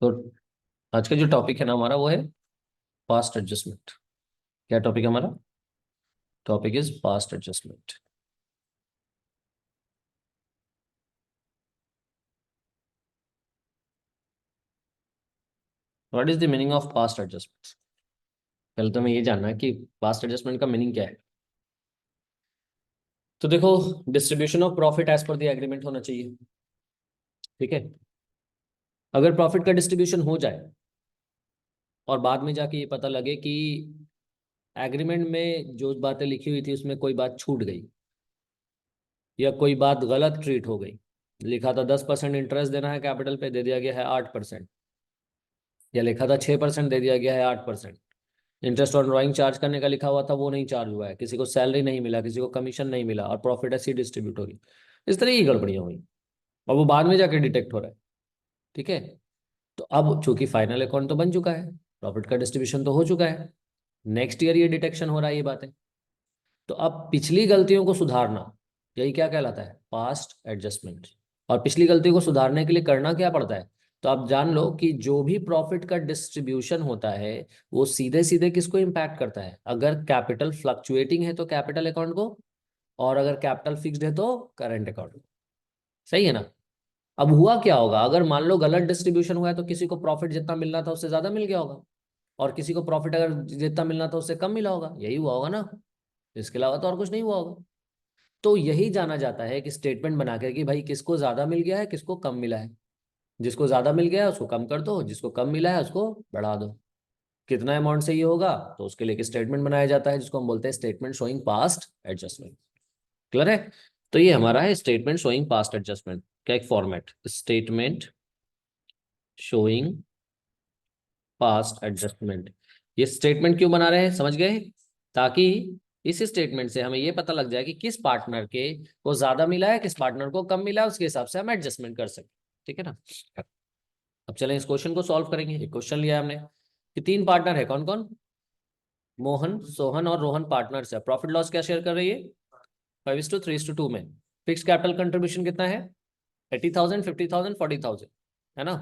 तो आज का जो टॉपिक है ना हमारा वो है पास्ट एडजस्टमेंट। क्या टॉपिक है हमारा? Topic is past adjustment. What is the meaning of past adjustment? पहले तो हमें ये जानना है कि पास्ट एडजस्टमेंट का मीनिंग क्या है। तो देखो, distribution of profit as per the agreement होना चाहिए। ठीक है। अगर प्रॉफिट का डिस्ट्रीब्यूशन हो जाए और बाद में जाके ये पता लगे कि एग्रीमेंट में जो बातें लिखी हुई थी उसमें कोई बात छूट गई या कोई बात गलत ट्रीट हो गई, लिखा था 10% इंटरेस्ट देना है कैपिटल पे, दे दिया गया है 8%, या लिखा था 6% दे दिया गया है 8%। इंटरेस्ट ऑन ड्राइंग चार्ज करने का लिखा हुआ था वो नहीं चार्ज हुआ है, किसी को सैलरी नहीं मिला, किसी को कमीशन नहीं मिला और प्रॉफिट ऐसी डिस्ट्रीब्यूट हो रही। इस तरह की गड़बड़ियां हुई और वो बाद में जाके डिटेक्ट हो रहा है। ठीक है। तो अब चूंकि फाइनल अकाउंट तो बन चुका है, प्रॉफिट का डिस्ट्रीब्यूशन तो हो चुका है, नेक्स्ट ईयर ये डिटेक्शन हो रहा है, ये बातें। तो अब पिछली गलतियों को सुधारना, यही क्या कहलाता है? Past adjustment. और पिछली गलतियों को सुधारने के लिए करना क्या पड़ता है? तो आप जान लो कि जो भी प्रॉफिट का डिस्ट्रीब्यूशन होता है वो सीधे सीधे किसको इम्पैक्ट करता है? अगर कैपिटल फ्लक्चुएटिंग है तो कैपिटल अकाउंट को, और अगर कैपिटल फिक्स्ड है तो करंट अकाउंट को। सही है ना? अब हुआ क्या होगा अगर मान लो गलत डिस्ट्रीब्यूशन हुआ है, तो किसी को प्रॉफिट जितना मिलना था उससे ज्यादा मिल गया होगा, और किसी को प्रॉफिट अगर जितना मिलना था उससे कम मिला होगा। यही हुआ होगा ना, इसके अलावा तो और कुछ नहीं हुआ होगा। तो यही जाना जाता है कि स्टेटमेंट बना के कि भाई किसको ज्यादा मिल गया है, किसको कम मिला है। जिसको ज्यादा मिल गया है उसको कम कर दो, जिसको कम मिला है उसको बढ़ा दो। कितना अमाउंट से ये होगा तो उसके लिए एक स्टेटमेंट बनाया जाता है जिसको हम बोलते हैं statement showing past adjustment. Clear है? तो ये हमारा है स्टेटमेंट शोइंग पास्ट एडजस्टमेंट का एक format, statement showing past adjustment. ये स्टेटमेंट क्यों बना रहे हैं समझ गए? ताकि इस स्टेटमेंट से हमें ये पता लग जाए कि किस पार्टनर के को ज्यादा मिला है, किस पार्टनर को कम मिला है, उसके हिसाब से हम एडजस्टमेंट कर सकते। ठीक है ना? अब चलें इस क्वेश्चन को सॉल्व करेंगे। एक क्वेश्चन लिया हमने कि तीन पार्टनर है, कौन कौन? मोहन, सोहन और रोहन पार्टनर्स है। प्रॉफिट लॉस क्या शेयर कर रही है? 5:3:2 में। फिक्स कैपिटल कंट्रीब्यूशन कितना है? 80,000, 50,000, 40,000, है ना?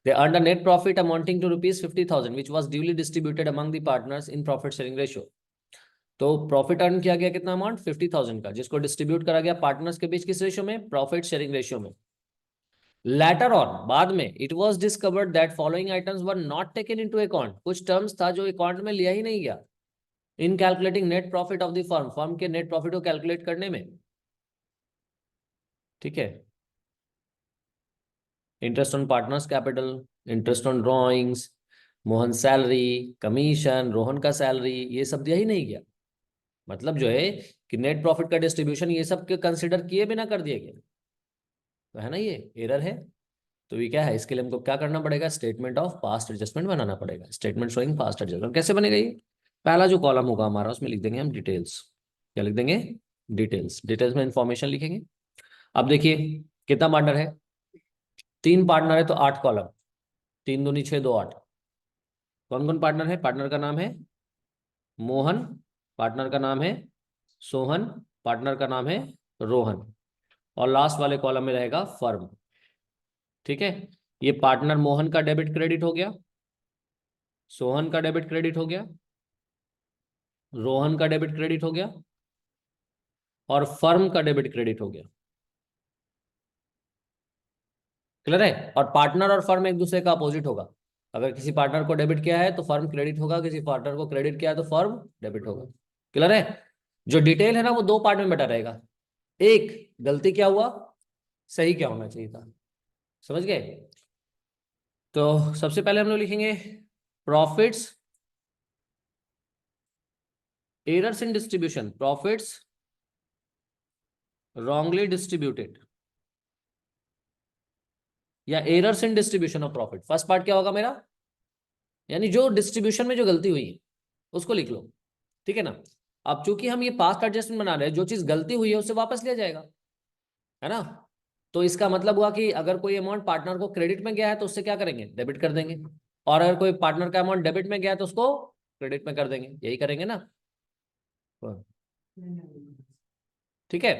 They earn a net profit amounting to ₹50,000 which was duly distributed among the partners in profit sharing ratio. तो प्रॉफिट अर्न किया गया कितना अमाउंट? 50,000 का, जिसको डिस्ट्रीब्यूट करा गया पार्टनर्स के बीच किस रेशियो में? प्रॉफिट शेयरिंग रेशियो में। लेटर ऑन, बाद में, it was discovered that following items were not taken into account. कुछ टर्म्स था जो अकाउंट में लिया ही नहीं गया इन calculating net profit of the firm, firm के नेट प्रॉफिट को कैलकुलेट करने में। ठीक है। Interest on partners capital, interest on drawings, Mohan salary, commission, Rohan का सैलरी, ये सब दिया ही नहीं गया। मतलब जो है कि नेट प्रॉफिट का डिस्ट्रीब्यूशन ये सब के कंसिडर किए बिना कर दिया गया। तो है ना, ये एरर है। तो ये क्या है, इसके लिए हमको क्या करना पड़ेगा? स्टेटमेंट ऑफ पास्ट एडजस्टमेंट बनाना पड़ेगा। स्टेटमेंट शोइंग पास्ट एडजस्टमेंट कैसे बनेगा ये? पहला जो कॉलम होगा हमारा उसमें लिख देंगे हम डिटेल्स। क्या लिख देंगे? डिटेल्स। डिटेल्स में इंफॉर्मेशन लिखेंगे। अब देखिए कितना पार्टनर है? तीन पार्टनर है तो 8 कॉलम। 3 दूनी 6, 2 8। कौन कौन पार्टनर है? पार्टनर का नाम है मोहन, पार्टनर का नाम है सोहन, पार्टनर का नाम है रोहन, और लास्ट वाले कॉलम में रहेगा फर्म। ठीक है। ये पार्टनर मोहन का डेबिट क्रेडिट हो गया, सोहन का डेबिट क्रेडिट हो गया, रोहन का डेबिट क्रेडिट हो गया, और फर्म का डेबिट क्रेडिट हो गया। क्लियर है? और पार्टनर और फर्म एक दूसरे का अपोजिट होगा। अगर किसी पार्टनर को डेबिट किया है तो फर्म क्रेडिट होगा, किसी पार्टनर को क्रेडिट किया है तो फर्म डेबिट होगा। क्लियर है? जो डिटेल है ना वो दो पार्ट में बटा रहेगा। एक, गलती क्या हुआ, सही क्या होना चाहिए था। समझ गए? तो सबसे पहले हम लोग लिखेंगे profits errors in distribution, profits wrongly distributed, या errors in distribution of profit. First part क्या होगा मेरा? यानी जो डिस्ट्रीब्यूशन में जो गलती हुई है उसको लिख लो। ठीक है ना? अब चूंकि हम ये पास्ट एडजस्टमेंट बना रहे हैं, जो चीज गलती हुई है उससे वापस लिया जाएगा, है ना? तो इसका मतलब हुआ कि अगर कोई अमाउंट पार्टनर को क्रेडिट में गया है तो उससे क्या करेंगे? डेबिट कर देंगे। और अगर कोई पार्टनर का अमाउंट डेबिट में गया है तो उसको क्रेडिट में कर देंगे। यही करेंगे ना? ठीक है।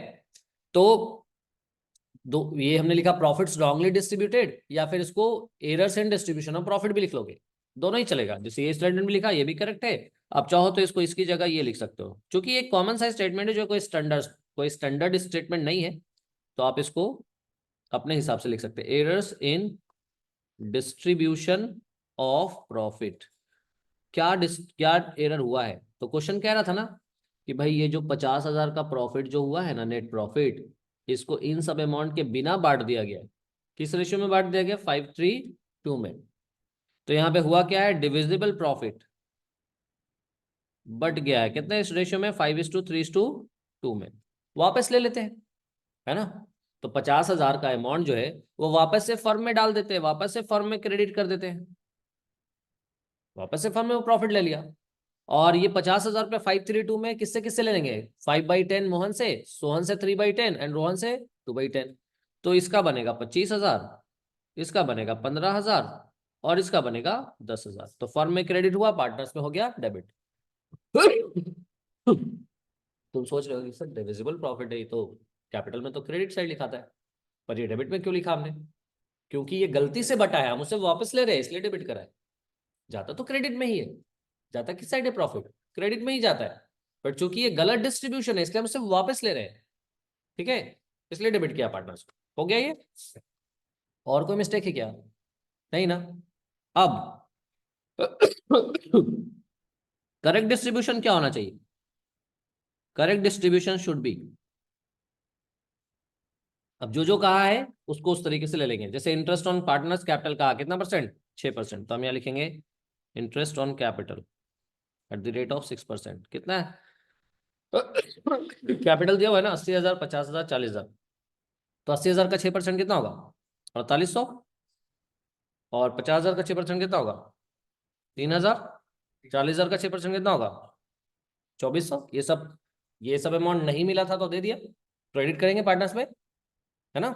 तो दो, ये हमने लिखा प्रॉफिट्स रॉन्गली डिस्ट्रीब्यूटेड, या फिर इसको errors in distribution of profit भी लिख लोगे, दोनों ही चलेगा। जैसे ये स्टेटमेंट भी लिखा, ये भी करेक्ट है। आप चाहो तो इसको इसकी जगह ये लिख सकते हो, क्योंकि एक कॉमन साइज स्टेटमेंट है, जो कोई स्टैंडर्ड स्टेटमेंट नहीं है, तो आप इसको अपने हिसाब से लिख सकते हैं। Errors in distribution of profit, क्या एरर हुआ है? तो क्वेश्चन कह रहा था ना कि भाई ये जो 50,000 का प्रॉफिट जो हुआ है ना, नेट प्रॉफिट, इसको इन सब अमाउंट के बिना बांट दिया गया है। किस रेशियो में बांट दिया गया? 5:3:2 में। तो यहाँ पे हुआ क्या है? डिविजिबल प्रॉफिट बट गया है कितने इस रेशियो में? 5:3:2 में। वापस ले लेते हैं, है ना। तो 50,000 का अमाउंट जो है वो वापस से फर्म में डाल देते हैं, वापस से फर्म में क्रेडिट कर देते हैं, वापस से फर्म में वो प्रॉफिट ले लिया। और ये 50,000 रुपये 5:3:2 में किससे किससे ले लेंगे? 5/10 मोहन से, सोहन से 3/10 एंड रोहन से 2/10। तो इसका बनेगा 25,000, इसका बनेगा 15,000 और इसका बनेगा 10,000। तो फर्म में क्रेडिट हुआ, पार्टनर्स में हो गया डेबिट। तुम सोच रहे हो कि सर डिविजिबल प्रॉफिट है, ये तो कैपिटल में तो क्रेडिट साइड लिखा था, पर ये डेबिट में क्यों लिखा हमने? क्योंकि ये गलती से बटा है, हम उसे वापस ले रहे हैं, इसलिए डेबिट करा है। जाता तो क्रेडिट में ही है, जाता किस साइड है? प्रॉफिट, क्रेडिट में ही जाता है। बट चूंकि ये गलत डिस्ट्रीब्यूशन है, इसलिए हम उसे वापस ले रहे हैं, ठीक है, इसलिए डेबिट किया पार्टनर्स को। हो गया ये? और कोई मिस्टेक है क्या? नहीं ना। अब करेक्ट डिस्ट्रीब्यूशन क्या होना चाहिए? करेक्ट डिस्ट्रीब्यूशन शुड बी, अब जो जो कहा है उसको उस तरीके से ले लेंगे। जैसे इंटरेस्ट ऑन पार्टनर्स कैपिटल कहा कितना परसेंट? 6%। तो हम यहाँ लिखेंगे interest on capital at the rate of 6%। कितना है? कैपिटल दिया हुआ है ना 80,000, 50,000, 40,000। तो 80,000 का 6% कितना होगा? 4800। और 50,000 का 6% कितना होगा? 3,000। 40,000 का 6% कितना होगा? 2,400। ये सब अमाउंट नहीं मिला था तो दे दिया, क्रेडिट करेंगे पार्टनर्स में, है ना।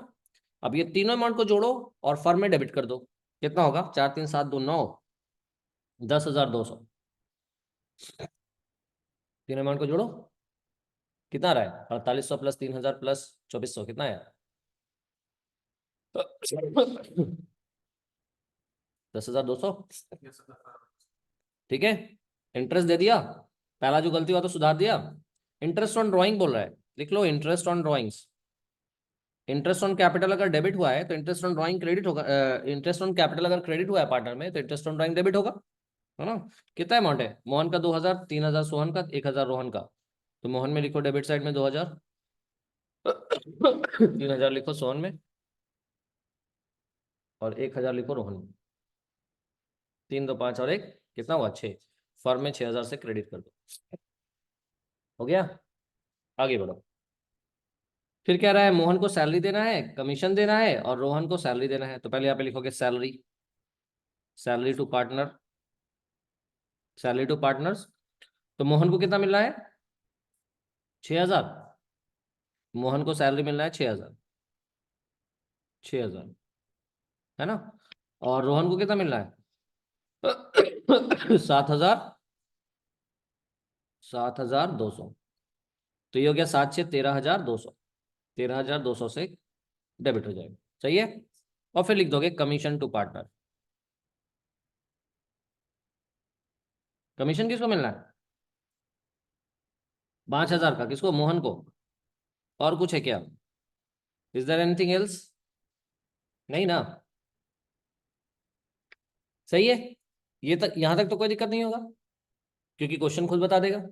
अब ये तीनों अमाउंट को जोड़ो और फर्म में डेबिट कर दो। कितना होगा? 4, 3, 7, 2, 9, 10,200। तीन अमाउंट को जोड़ो, कितना आ रहा है? 4800 प्लस 3,000 प्लस 2,400, कितना है? 10,200। ठीक है, इंटरेस्ट दे दिया, पहला जो गलती हुआ तो सुधार दिया। इंटरेस्ट ऑन ड्राइंग बोल रहा है, लिख लो interest on drawings. Interest on capital अगर डेबिट हुआ है तो इंटरेस्ट ऑन ड्राइंग क्रेडिट होगा। इंटरेस्ट ऑन कैपिटल अगर क्रेडिट हुआ है पार्टनर में, तो इंटरेस्ट ऑन ड्राइंग डेबिट होगा, है ना। कितना अमाउंट है? मोहन का 2,000, 3,000 सोहन का, 1,000 रोहन का। तो मोहन में लिखो डेबिट साइड में 2,000, 3,000 लिखो सोहन में, और 1,000 लिखो रोहन में। 3, 2, 5 और 1, कितना हुआ? 6। फर्म में 6,000 से क्रेडिट कर दो। हो गया? आगे बढ़ो। फिर कह रहा है मोहन को सैलरी देना है, कमीशन देना है, और रोहन को सैलरी देना है। तो पहले यहाँ पे लिखोगे salary, salary to partner, salary to partners. तो मोहन को कितना मिल रहा है? 6,000। मोहन को सैलरी मिल रहा है 6,000, 6,000, है ना। और रोहन को कितना मिल रहा है? 7,000, 7,200। तो ये हो गया 7, 6, 13,200। 13,200 से डेबिट हो जाएगा, सही है। और फिर लिख दोगे कमीशन टू पार्टनर। कमीशन किसको मिलना है? 5,000 का। किसको? मोहन को। और कुछ है क्या? Is there anything else? नहीं ना। सही है, ये तक, यहां तक तो कोई दिक्कत नहीं होगा, क्योंकि क्वेश्चन खुद बता देगा।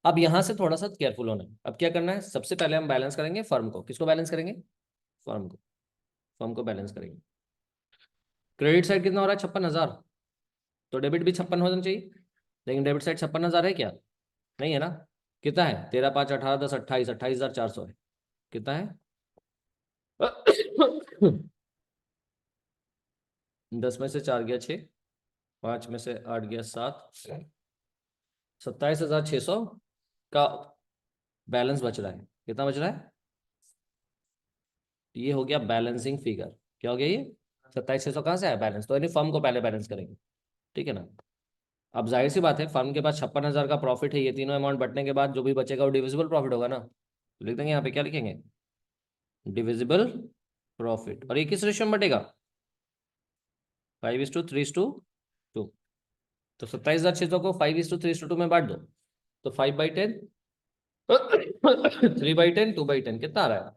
अब यहां से थोड़ा सा केयरफुल होना है। अब क्या करना है? सबसे पहले हम बैलेंस करेंगे फर्म को। किसको बैलेंस करेंगे? फर्म को। फर्म को बैलेंस करेंगे। क्रेडिट साइड कितना हो रहा है? 56,000। तो डेबिट भी 56 होना चाहिए, लेकिन डेबिट साइड 56,000 है क्या? नहीं है ना। कितना है? 13, 5, 18, 10, 28, 28,400 है। कितना है? 10 में से 4 गया 6, 5 में से 8 गया 7, 27,600 का बैलेंस बच रहा है। कितना बच रहा है? ये हो गया बैलेंसिंग फिगर। क्या हो गया ये? 27,600 कहाँ से आया बैलेंस? तो यानी फर्म को पहले बैलेंस करेंगे, ठीक है ना। अब जाहिर सी बात है, फर्म के पास 56,000 का प्रॉफिट है, ये तीनों अमाउंट बटने के बाद जो भी बचेगा वो डिविजिबल प्रॉफिट होगा ना। तो लिख देंगे यहाँ पे, क्या लिखेंगे? डिविजिबल प्रॉफिट, और ये किस रेशियो में बटेगा? 5:3:2। तो 27,600 को 5:3:2 में बांट दो, तो 5/10, 3/10, 2/10 कितना आ रहा है?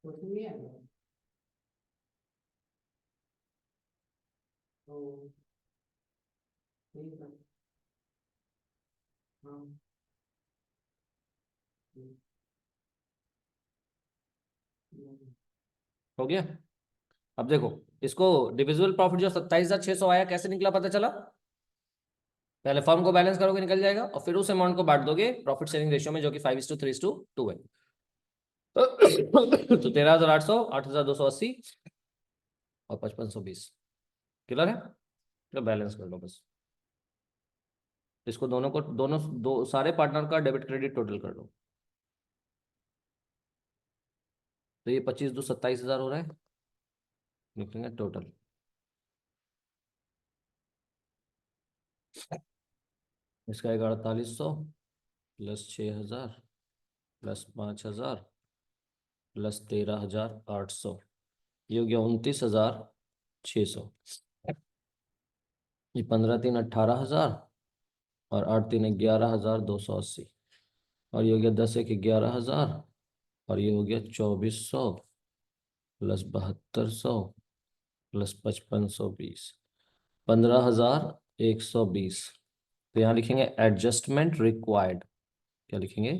कुछ नहीं है। तो ठीक है। हाँ। हो गया। अब देखो, इसको डिविजिबल प्रॉफिट जो 27,600 आया कैसे निकला पता चला? पहले फर्म को बैलेंस करोगे निकल जाएगा, और फिर उस अमाउंट को बांट दोगे प्रॉफिट शेयरिंग रेशियो में, जो कि 5:3:2 है। तो 13,800, 8,280 और 5,520। क्लियर है? तो बैलेंस कर लो बस। इसको दोनों को, दोनों दो सारे पार्टनर का डेबिट क्रेडिट टोटल कर लो। तो ये 25 2 27,000 हो रहा है, निकलेंगे टोटल। इसका आएगा 4,800 प्लस 6,000 प्लस 5,000 प्लस 13,800, ये हो गया 29,600। ये 15 3 18,000 और 8 3 11,280, और ये हो गया 10 1 11,000, और ये हो गया 2,400 प्लस 7,200 प्लस 5,520, 15,120। तो यहाँ लिखेंगे एडजस्टमेंट रिक्वायर्ड। क्या लिखेंगे?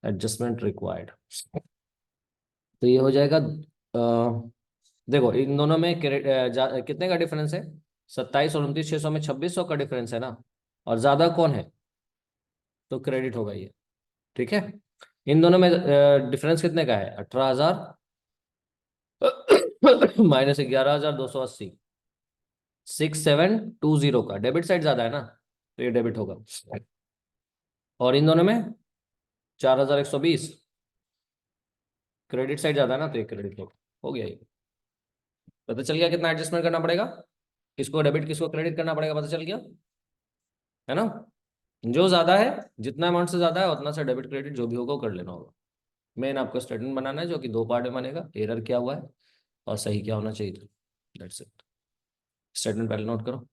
Adjustment required. तो ये हो जाएगा, देखो इन दोनों में कितने का डिफरेंस है? 27 और 29,600 में 2,600 का डिफरेंस है ना, और ज्यादा कौन है? तो क्रेडिट होगा ये। ठीक है। इन दोनों में डिफरेंस कितने का है? 18,000 माइनस 11,280, 6,720 का। डेबिट साइड ज्यादा है ना, तो ये डेबिट होगा। और इन दोनों में 4,120, क्रेडिट साइड ज्यादा है ना, तो ये क्रेडिट होगा। हो गया ये। पता चल गया कितना एडजस्टमेंट करना पड़ेगा, किसको डेबिट किसको क्रेडिट करना पड़ेगा, पता चल गया है ना? जो ज्यादा है, जितना अमाउंट से ज्यादा है उतना से डेबिट क्रेडिट जो भी होगा वो कर लेना होगा। मेन आपको स्टेटमेंट बनाना है, जो कि दो पार्ट में बनेगा, एरर क्या हुआ है और सही क्या होना चाहिए था। That's it. स्टेटमेंट पहले नोट करो।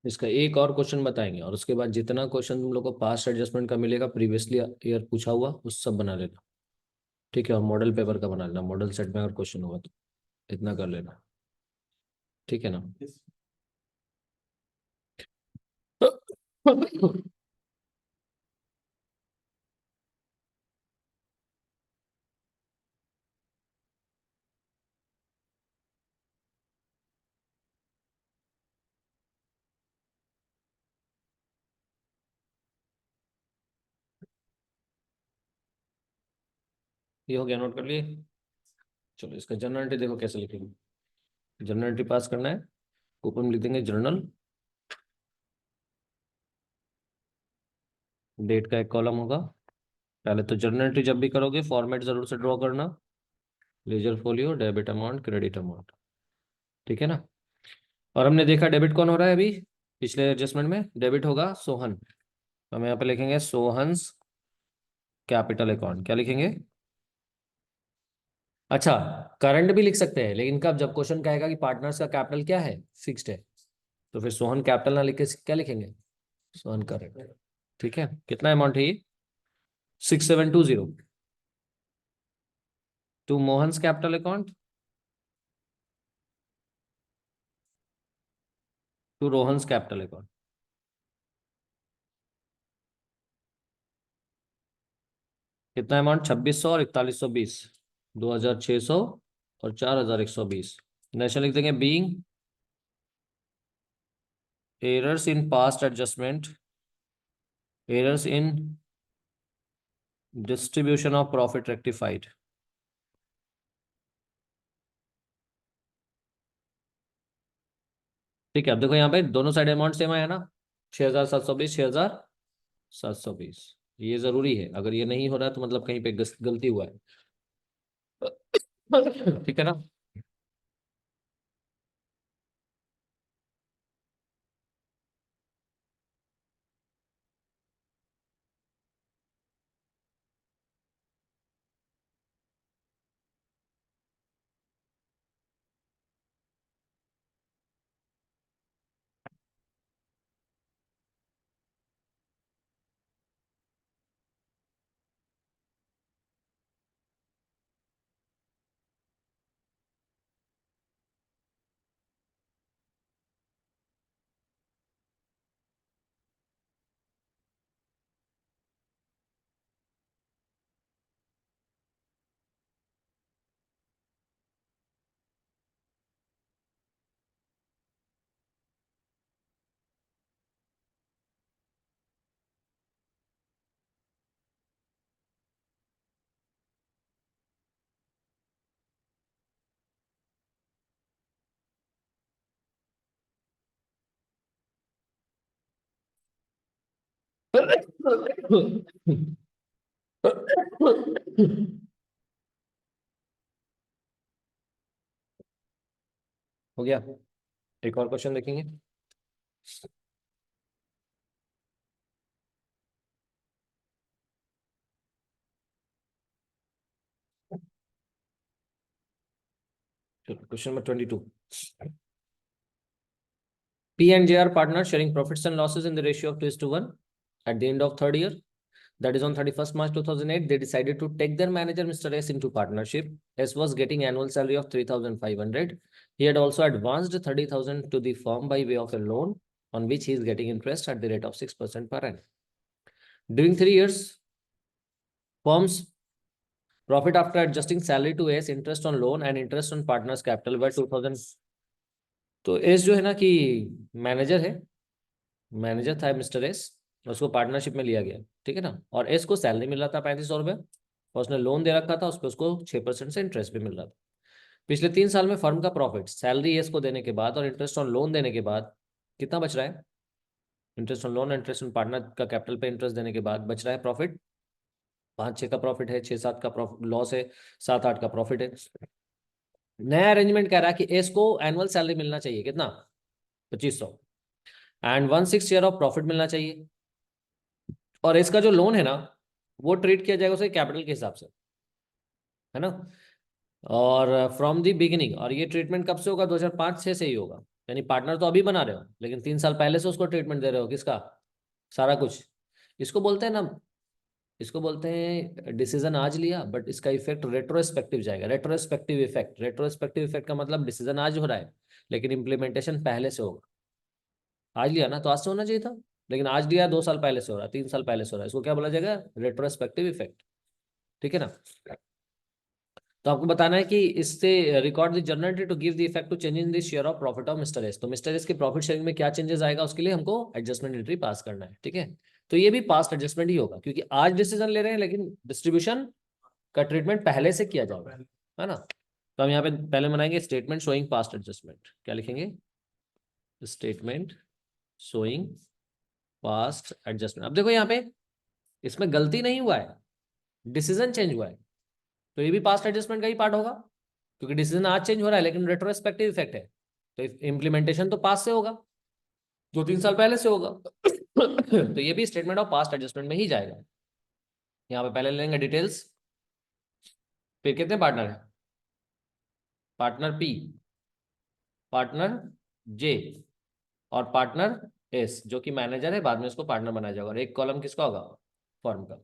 इसका एक और क्वेश्चन बताएंगे और उसके बाद जितना क्वेश्चन तुम लोग को पास्ट एडजस्टमेंट का मिलेगा प्रीवियसली ईयर पूछा हुआ उस सब बना लेना। ठीक है, और मॉडल पेपर का बना लेना, मॉडल सेट में अगर क्वेश्चन होगा तो इतना कर लेना। ठीक है ना? ये हो गया, नोट कर लिए? चलो इसका जनरलिटी देखो कैसे लिखेंगे। जनरलिटी पास करना है, ऊपर में लिख देंगे जर्नल, डेट का एक कॉलम होगा। पहले तो जनरलिटी जब भी करोगे फॉर्मेट जरूर से ड्रॉ करना, ledger folio, debit amount, credit amount. ठीक है ना? और हमने देखा डेबिट कौन हो रहा है अभी, पिछले एडजस्टमेंट में डेबिट होगा सोहन। तो हम यहाँ पे लिखेंगे सोहन्स कैपिटल अकाउंट। क्या लिखेंगे? अच्छा, करंट भी लिख सकते हैं, लेकिन कब? जब क्वेश्चन कहेगा कि पार्टनर्स का कैपिटल क्या है, फिक्स्ड है, तो फिर सोहन कैपिटल ना लिख के क्या लिखेंगे? सोहन करंट। ठीक है, कितना अमाउंट है ये? 6720। To Mohan's capital account, to Rohan's capital account. कितना अमाउंट? 2600 और 4120, 2600 और 4120। नेशनल लिख देंगे being errors in past adjustment, errors in distribution of profit rectified. ठीक है, अब देखो यहाँ पे दोनों साइड अमाउंट सेम आया ना, 6720, 6720। ये जरूरी है, अगर ये नहीं हो रहा है तो मतलब कहीं पे गलती हुआ है। ठीक है ना? हो गया। एक और क्वेश्चन देखेंगे। Question number 22। P and J are partners sharing profits and losses in the ratio of 2:1 at the end of third year. That is on 31st March 2008. They decided to take their manager, Mr. S, into partnership. S was getting annual salary of 3,500. He had also advanced 30,000 to the firm by way of a loan on which he is getting interest at the rate of 6% per annum. During 3 years, firm's profit after adjusting salary to S, interest on loan and interest on partner's capital were 2,000. तो S जो है ना कि manager है, manager था mister S, उसको partnership में लिया गया, ठीक है ना, और एस को सैलरी मिल रहा था 3500 रुपये, और उसने लोन दे रखा था, उस पर उसको 6% से इंटरेस्ट भी मिल रहा था। पिछले 3 साल में फर्म का प्रॉफिट सैलरी एस को देने के बाद और इंटरेस्ट ऑन लोन देने के बाद कितना बच रहा है? Interest on loan, interest on partner का कैपिटल पे इंटरेस्ट देने के बाद बच रहा है प्रॉफिट 5-6 का प्रॉफिट है, 6-7 का प्रॉफिट लॉस है, 7-8 का प्रॉफिट है। नया अरेंजमेंट कह रहा है कि एस को एनुअल सैलरी मिलना चाहिए कितना? 2500 एंड 1/6 शेयर ऑफ प्रॉफिट मिलना चाहिए, और इसका जो लोन है ना वो ट्रीट किया जाएगा उसके कैपिटल के हिसाब से, है ना, और फ्रॉम द बिगिनिंग। और ये ट्रीटमेंट कब से होगा? 2005-6 से ही होगा, यानी पार्टनर तो अभी बना रहे हो लेकिन 3 साल पहले से उसको ट्रीटमेंट दे रहे हो, किसका? सारा कुछ। इसको बोलते हैं ना, इसको बोलते हैं डिसीजन आज लिया बट इसका इफेक्ट रेट्रोस्पेक्टिव जाएगा। रेट्रोस्पेक्टिव इफेक्ट, रेट्रोस्पेक्टिव इफेक्ट का मतलब डिसीजन आज हो रहा है लेकिन इम्प्लीमेंटेशन पहले से होगा। आज लिया ना तो आज से होना चाहिए था, लेकिन आज लिया 2 साल पहले से हो रहा है, 3 साल पहले से हो रहा है, इसको क्या बोला जाएगा? रेट्रोस्पेक्टिव इफेक्ट, ठीक है ना। तो आपको बताना है कि इससे record the journal entry to give the effect to change in the share of profit of Mister S. तो मिस्टर एस के प्रॉफिट शेयरिंग में क्या चेंजेस आएगा उसके लिए हमको एडजस्टमेंट एंट्री पास करना है, ठीक है। तो ये भी पास्ट एडजस्टमेंट ही होगा क्योंकि आज डिसीजन ले रहे हैं लेकिन डिस्ट्रीब्यूशन का ट्रीटमेंट पहले से किया जाएगा, है ना। तो हम यहाँ पे पहले बनाएंगे स्टेटमेंट शोइंग पास्ट एडजस्टमेंट। क्या लिखेंगे? Statement showing past adjustment. अब देखो यहाँ पे इसमें गलती नहीं हुआ है, डिसीजन चेंज हुआ है, तो ये भी पास्ट एडजस्टमेंट का ही पार्ट होगा क्योंकि डिसीजन आज चेंज हो रहा है लेकिन रेट्रोस्पेक्टिव इफेक्ट है, तो इम्प्लीमेंटेशन तो पास से होगा, 2-3 साल पहले से होगा। तो ये भी स्टेटमेंट ऑफ पास्ट एडजस्टमेंट में ही जाएगा। यहाँ पे पहले लेंगे डिटेल्स, फिर कितने पार्टनर है? पार्टनर पी, पार्टनर जे और पार्टनर एस जो कि मैनेजर है, बाद में उसको पार्टनर बनाया जाएगा, और एक कॉलम किसका होगा? फर्म का,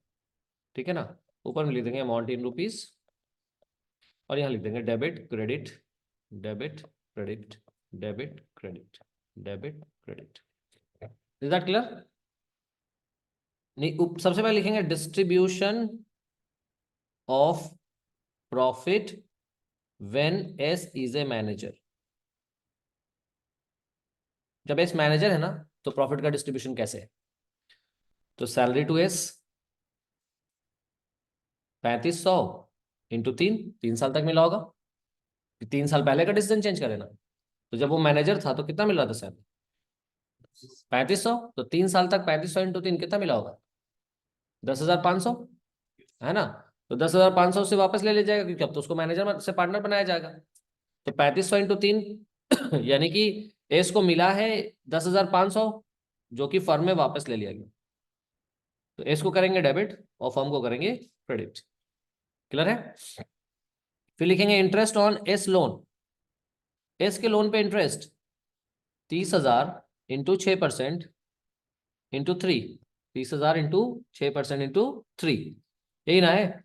ठीक है ना। ऊपर में लिख देंगे अमाउंट इन रुपीज और यहाँ लिख देंगे debit credit, debit credit, debit credit, debit credit. Is that clear? नहीं, सबसे पहले लिखेंगे distribution of profit when S is a manager. जब एस मैनेजर है ना तो प्रॉफिट का डिस्ट्रीब्यूशन कैसे है? तो सैलरी टू एस 3500 इंटू 3 साल तक मिला होगा, 3 साल पहले का डिसीजन चेंज करे ना, तो जब वो मैनेजर था तो कितना मिल रहा था सैलरी? 3500, तो 3 साल तक 3500 इंटू 3 कितना मिला होगा? 10,500, है ना। तो 10,500 से वापस ले जाएगा क्योंकि अब तो उसको मैनेजर से पार्टनर बनाया जाएगा। तो 3500 इंटू 3 यानी कि एस को मिला है 10,500 जो कि फर्म में वापस ले लिया गया। तो एस को करेंगे डेबिट और फर्म को करेंगे क्रेडिट। क्लियर है? फिर लिखेंगे interest on S loan. S के लोन पे interest 30,000 into 6% into 3, 30,000 into 6% into 3, यही ना है।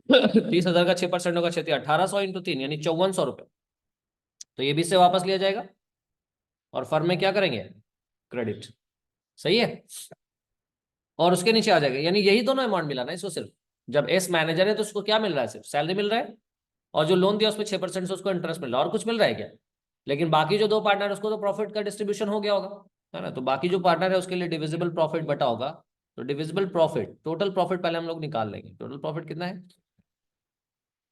30,000 का 6% होगा 1800 इंटू 3 यानी 5400 रुपये। तो ये भी से वापस लिया जाएगा और फर्म में क्या करेंगे? क्रेडिट। सही है। और उसके नीचे आ जाएगा, यानी यही दोनों अमाउंट मिला ना इसको सिर्फ। जब एस मैनेजर है तो उसको क्या मिल रहा है? सिर्फ सैलरी मिल रहा है और जो लोन दिया उसमें 6% से उसको इंटरेस्ट मिल रहा है, और कुछ मिल रहा है क्या? लेकिन बाकी जो 2 पार्टनर उसको तो प्रॉफिट का डिस्ट्रीब्यूशन हो गया होगा, है ना। तो बाकी जो पार्टनर है उसके लिए डिविजिबल प्रॉफिट बटा होगा। तो डिविजिबल प्रॉफिट, टोटल प्रॉफिट पहले हम लोग निकाल लेंगे। टोटल प्रॉफिट कितना है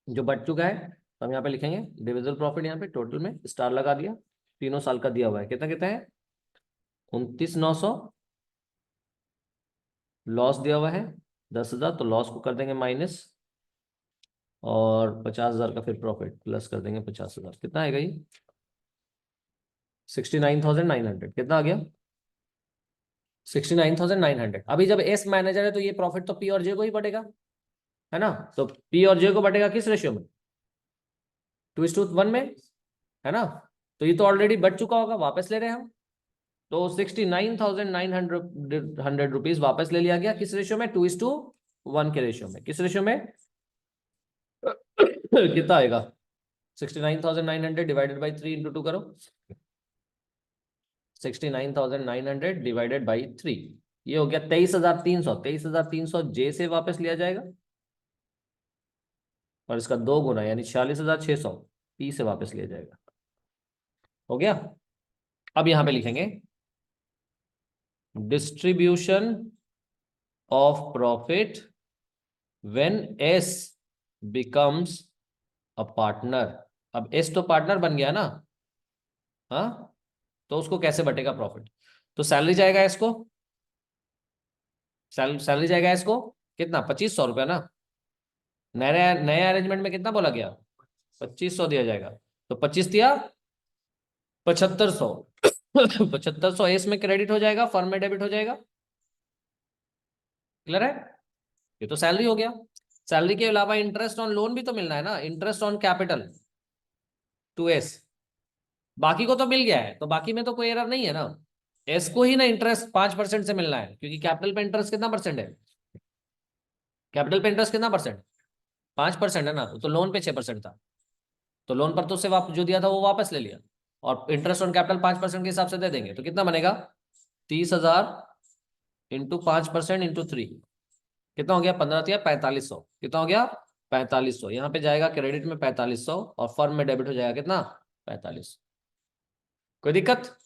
जो बच चुका है, तो हम यहाँ पे लिखेंगे डिविजिबल प्रॉफिट। यहाँ पे टोटल में स्टार लगा दिया, 3 साल का दिया हुआ है, कितना कितना है? 29,900 लॉस दिया हुआ है 10,000, तो लॉस को कर देंगे माइनस, और 50,000 का फिर प्रॉफिट प्लस कर देंगे 50,000। कितना आएगा ये? 69,900। कितना आ गया? 69,900। अभी जब एस मैनेजर है तो ये प्रॉफिट तो पी और जे को ही बढ़ेगा, है ना? तो पी और जे को बढ़ेगा किस रेशियो में? 2:1 में, है ना? तो ये तो ऑलरेडी बढ़ चुका होगा, वापस ले रहे हैं हम। तो 69,900 रुपीज वापस ले लिया गया, किस रेशियो में? 2:1 के रेशियो में। किस रेशियो में? कितना आएगा? 69,900 डिवाइडेड बाई 3 इंटू 2 करो। 69,900 डिवाइडेड बाई 3, ये हो गया 23,300। 23,300 जे से वापस लिया जाएगा, और इसका 2 गुना यानी 46,600 पी से वापस लिया जाएगा। हो गया? अब यहां पे लिखेंगे distribution of profit when S becomes a partner. अब एस तो पार्टनर बन गया ना, हाँ? तो उसको कैसे बटेगा प्रॉफिट? तो सैलरी जाएगा इसको, सैलरी जाएगा इसको कितना? 2,500 रुपया ना। नए नए अरेंजमेंट में कितना बोला गया? 2,500 दिया जाएगा। तो 25 दिया 7,500। 7,500 एस में क्रेडिट हो जाएगा, फर्म में डेबिट हो जाएगा। क्लियर है? ये तो सैलरी हो गया। सैलरी के अलावा इंटरेस्ट ऑन लोन भी तो मिलना है ना, interest on capital to S. बाकी को तो मिल गया है, तो बाकी में तो कोई एरर नहीं है ना। एस को ही ना इंटरेस्ट 5% से मिलना है, क्योंकि कैपिटल पे इंटरेस्ट कितना परसेंट है? कैपिटल पे इंटरेस्ट कितना परसेंट? 5% है ना, तो लोन पे 6% था। तो लोन पर तो उससे जो दिया था वो वापस ले लिया, और इंटरेस्ट ऑन कैपिटल 5% के हिसाब से दे देंगे, तो कितना बनेगा? 30,000 इंटू 5% इंटू 3। कितना हो गया? 15 दिया 4,500। कितना हो गया? 4,500। यहाँ पे जाएगा क्रेडिट में 4,500, और फर्म में डेबिट हो जाएगा कितना? 45। कोई दिक्कत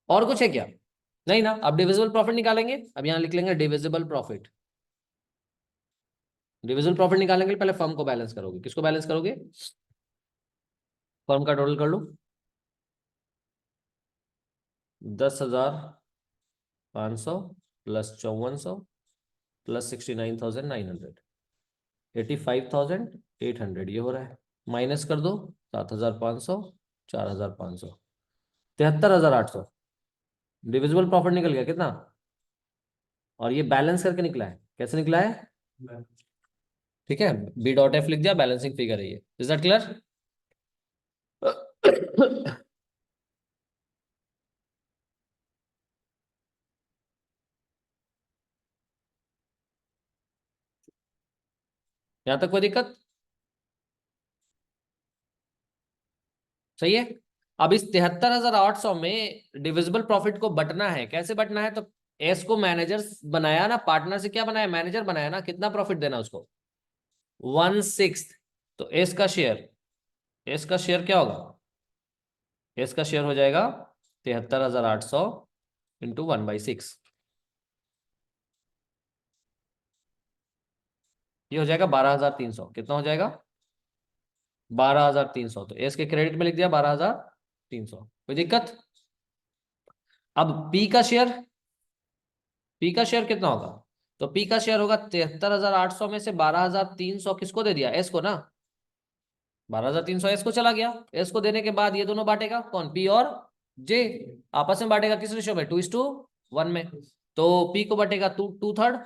और कुछ है क्या? नहीं ना। अब डिविजिबल प्रॉफिट निकालेंगे। अब यहाँ लिख लेंगे डिविजिबल प्रॉफिट। डिविजिबल प्रॉफिट निकालने के लिए पहले फर्म को बैलेंस करोगे। किसको बैलेंस करोगे? फर्म का टोटल कर लो। 10,500 प्लस 5,400 प्लस 69,900, 85,800 ये हो रहा है। माइनस कर दो 7,500, 4,500, 73,800। डिविजिबल प्रॉफिट निकल गया कितना? और ये बैलेंस करके निकला है। कैसे निकला है? ठीक है, बी डॉट एफ लिख दिया, बैलेंसिंग फिगर है ये। Is that clear? यहां तक कोई दिक्कत? सही है। अब इस 73,800 में डिविजिबल प्रॉफिट को बटना है। कैसे बटना है? तो एस को मैनेजर बनाया ना, पार्टनर से क्या बनाया? मैनेजर बनाया ना। कितना प्रॉफिट देना उसको? 1/6। तो एस का शेयर क्या होगा? एस का शेयर हो जाएगा 73,800 इंटू 1/6। ये हो जाएगा 12,300। कितना हो जाएगा? 12,300। तो एस के क्रेडिट में लिख दिया 12,300। कोई दिक्कत? अब पी का शेयर कितना होगा? तो पी का शेयर होगा 73,800 में से 12,300 किसको दे दिया? एस को ना। 12,300 एस को चला गया। एस को देने के बाद ये दोनों बांटेगा कौन? पी और जे आपस में बांटेगा किस रेशियो में? 2:1 में। तो पी को बटेगा 2/3।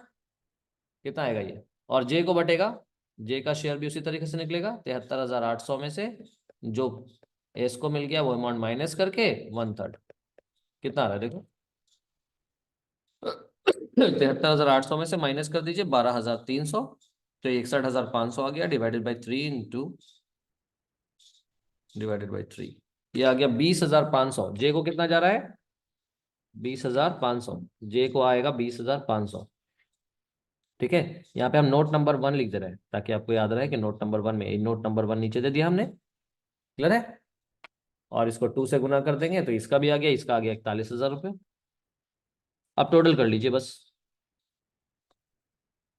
कितना आएगा ये? और जे को बटेगा, जे का शेयर भी उसी तरीके से निकलेगा। 73,800 में से जो एस को मिल गया वो अमाउंट माइनस करके 1/3। कितना आ रहा है देखो? 73,800 में से माइनस कर दीजिए 12,300, तो 61,500 आ गया, डिवाइडेड बाई 3। ये आ गया 20,500। जे को कितना जा रहा है? 20,500। जे को आएगा 20,500। ठीक है, यहाँ पे हम नोट नंबर 1 लिख दे रहे हैं ताकि आपको याद रहे कि नोट नंबर 1 में, नोट नंबर 1 नीचे दे दिया हमने। क्लियर है? और इसको 2 से गुना कर देंगे तो इसका भी आ गया, इसका आ गया 41,000 रुपये। अब टोटल कर लीजिए बस।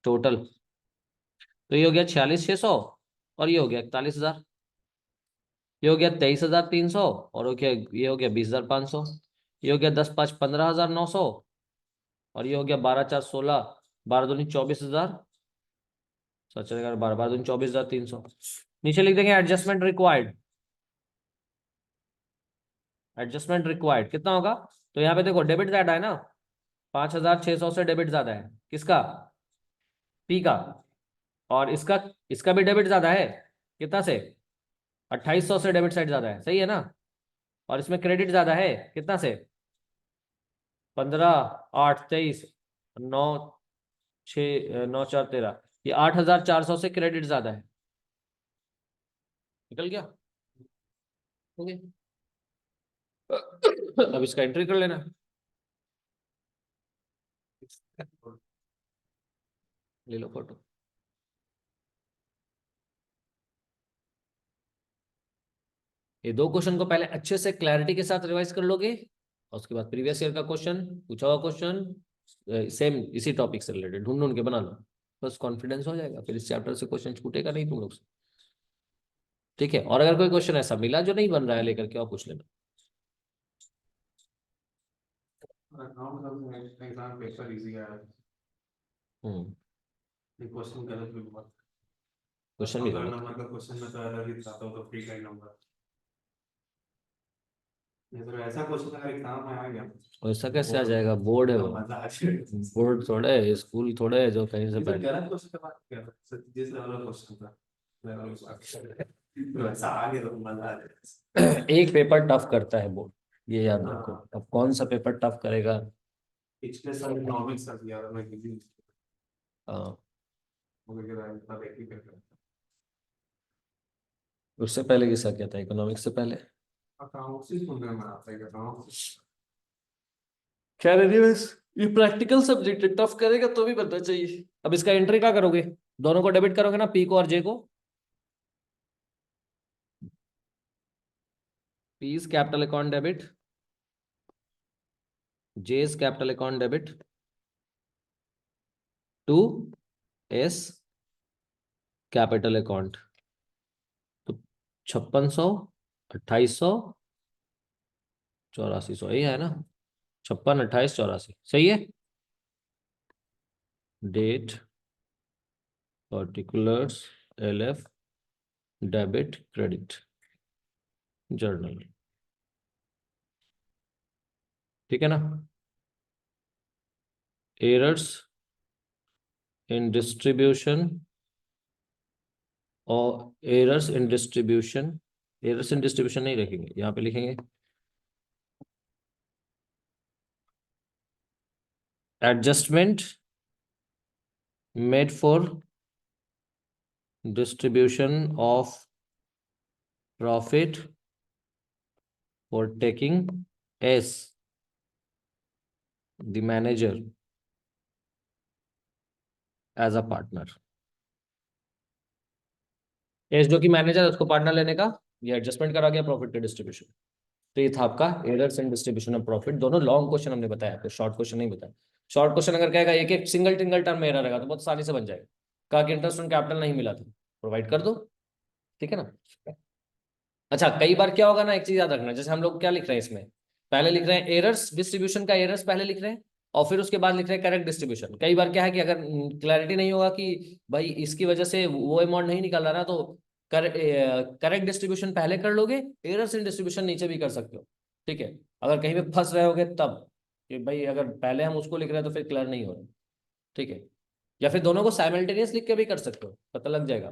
टोटल तो ये हो गया 46,600, और ये हो गया 41,000। ये हो गया 23,300, और हो गया, ये हो गया 20,500। ये हो गया 10 5 15,900, और ये हो गया 12,416, 12 दूनी 24,000, सच चलेगा, 12 12 दूनी 24,300। नीचे लिख देंगे एडजस्टमेंट रिक्वायर्ड। एडजस्टमेंट रिक्वायर्ड कितना होगा? तो यहाँ पे देखो डेबिट ज्यादा है ना, 5,600 से डेबिट ज्यादा है। किसका? पी का। और इसका, इसका भी डेबिट ज्यादा है। कितना से? 2,800 से डेबिट साइड ज्यादा है, सही है ना? और इसमें क्रेडिट ज्यादा है, कितना से? 15, 8, 23, 9, 6, 9 4 13, ये 8,400 से क्रेडिट ज्यादा है। निकल गया? ओके। अब इसका एंट्री कर लेना। ले लो फोटो। ये दो क्वेश्चन को पहले अच्छे से क्लैरिटी के साथ रिवाइज कर लोगे, और उसके बाद प्रीवियस ईयर का क्वेश्चन, पूछा हुआ क्वेश्चन सेम इसी टॉपिक से रिलेटेड ढूंढ ढूंढ के बनाना। बस कॉन्फिडेंस हो जाएगा, फिर इस चैप्टर से क्वेश्चन छूटेगा नहीं तुम लोग से। ठीक है? और अगर कोई क्वेश्चन ऐसा मिला जो नहीं बन रहा है लेकर के, और पूछ लेना। एग्जाम पेपर इजी है। क्वेश्चन गलत भी हुआ। क्वेश्चन भी 15 गलत। नंबर का क्वेश्चन में तो अलग ही था, तो फ्री का नंबर। ये तो ऐसा क्वेश्चन अगर एग्जाम में आ गया, ऐसा कैसे आ जाएगा? बोर्ड है वो, मजा आ जाएगा। बोर्ड थोड़े है, स्कूल थोड़े है जो कहीं से ये तो पहले। गलत क्वेश्चन का बात किया था, जिस लेवल का क्वेश्चन था लेवल का वैसा आ गया तो मजा आ जाएगा। एक पेपर टफ करता है बोर्ड, ये याद रखो। हाँ। अब कौन सा पेपर टफ करेगा? पिछले साल इकोनॉमिक्स का दिया था मैं किसी हाँ, मुझे के बारे में तब एक ही पेपर उससे पहले किसका क्या था? इकोनॉमिक्स से पहले। अकाउंट्स ही सुनने में आता है अकाउंट्स। खैर एनीवेज, ये प्रैक्टिकल सब्जेक्ट है, टफ करेगा तो भी बनना चाहिए। अब इसका एंट्री क्या करोगे? दोनों को डेबिट करोगे ना, पी को और जे को। P is capital account debit, J is capital account debit to S capital account. तो 5600, 2800, 8400, यही है ना? 56, 28, 84, सही है। Date, particulars, LF, debit, credit, journal. ठीक है ना? एरर्स इन डिस्ट्रीब्यूशन, और errors in distribution, errors in distribution नहीं रखेंगे, यहाँ पे लिखेंगे adjustment made for distribution of profit for taking S the manager as a partner. S जो कि मैनेजर है, उसको पार्टनर लेने का ये एडजस्टमेंट करा गया प्रॉफिट के डिस्ट्रीब्यूशन। तो ये था आपका errors and distribution of profit. दोनों लॉन्ग क्वेश्चन हमने बताया, आपको शॉर्ट क्वेश्चन नहीं बताया। शॉर्ट क्वेश्चन अगर कहेगा एक एक सिंगल टिंगल टर्म में एरर रहेगा तो बहुत आसानी से बन जाएगा। कहा कि इंटरेस्ट ऑन कैपिटल नहीं मिला था, प्रोवाइड कर दो। ठीक है ना? अच्छा, कई बार क्या होगा ना, एक चीज याद रखना, जैसे हम लोग क्या लिख रहे हैं इसमें, पहले लिख रहे हैं एरर्स डिस्ट्रीब्यूशन का एरर्स पहले लिख रहे हैं, और फिर उसके बाद लिख रहे हैं करेक्ट डिस्ट्रीब्यूशन। कई बार क्या है कि अगर क्लैरिटी नहीं होगा कि भाई इसकी वजह से वो अमाउंट नहीं निकल रहा ना, तो करेक्ट डिस्ट्रीब्यूशन पहले कर लोगे, एरर्स इन डिस्ट्रीब्यूशन नीचे भी कर सकते हो। ठीक है? अगर कहीं पे फंस रहे होगे तब, कि भाई अगर पहले हम उसको लिख रहे हैं तो फिर क्लियर नहीं हो रहा। ठीक है? या फिर दोनों को साइमल्टेनियस लिख के भी कर सकते हो, पता लग जाएगा।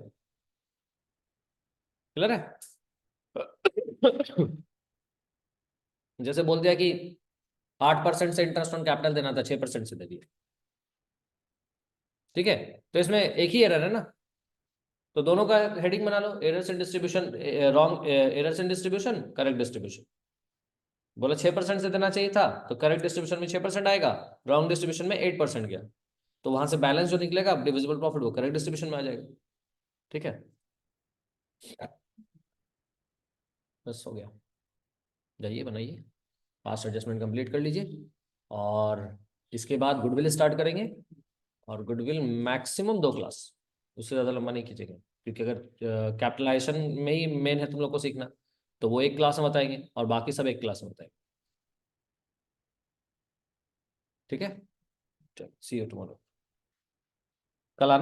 क्लियर है? जैसे बोल दिया कि 8% से इंटरेस्ट ऑन कैपिटल देना था, 6% से दे दिया। ठीक है? तो इसमें एक ही एरर है ना, तो दोनों का हेडिंग बना लो, errors in distribution, wrong errors in distribution, correct distribution. बोला 6% से देना चाहिए था, तो करेक्ट डिस्ट्रीब्यूशन में 6% आएगा, रॉन्ग डिस्ट्रीब्यूशन में 8% गया, तो वहां से बैलेंस जो निकलेगा डिविजिबल प्रॉफिट वो करेक्ट डिस्ट्रीब्यूशन में आ जाएगा। ठीक है? बस हो गया। जाइए बनाइए, पास्ट एडजस्टमेंट कंप्लीट कर लीजिए, और इसके बाद गुडविल स्टार्ट करेंगे। और गुडविल मैक्सिमम 2 क्लास, उससे ज़्यादा लंबा नहीं खींचेंगे, क्योंकि अगर कैपिटलाइजेशन में ही मेन है तुम लोग को सीखना, तो वो 1 क्लास में बताएंगे और बाकी सब 1 क्लास में बताएंगे। ठीक है? सी यू टुमारो। कल आना।